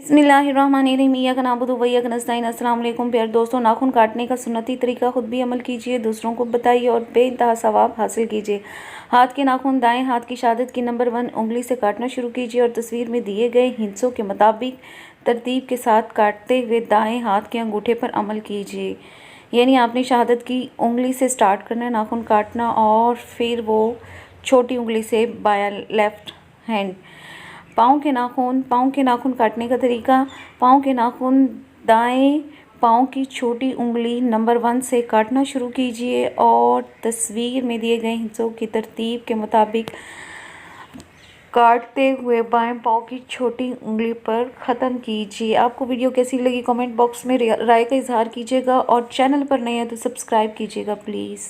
बिस्मिल्लाहिर्रहमानिर्रहीम इय्याका नअबुदु व इय्याका नस्तईन। अस्सलाम वालेकुम प्यारे दोस्तों, नाखून काटने का सुन्नती तरीका खुद भी अमल कीजिए, दूसरों को बताइए और बेइंतहा सवाब हासिल कीजिए। हाथ के नाखून दाएं हाथ की शहादत की नंबर 1 उंगली से काटना शुरू कीजिए और तस्वीर में दिए गए हिस्सों के मुताबिक तरतीब के साथ काटते हुए दाएं हाथ के अंगूठे पर अमल कीजिए। यानी आपने शहादत की उंगली से स्टार्ट करना है नाखून काटना और फिर वो छोटी उंगली से बायां लेफ़्ट हैंड। पाँव के नाखून काटने का तरीका। पाँव के नाखून दाएं पाँव की छोटी उंगली नंबर 1 से काटना शुरू कीजिए और तस्वीर में दिए गए हिस्सों की तरतीब के मुताबिक काटते हुए बाएं पाँव की छोटी उंगली पर ख़त्म कीजिए। आपको वीडियो कैसी लगी कमेंट बॉक्स में राय का इजहार कीजिएगा और चैनल पर नए हैं तो सब्सक्राइब कीजिएगा प्लीज़।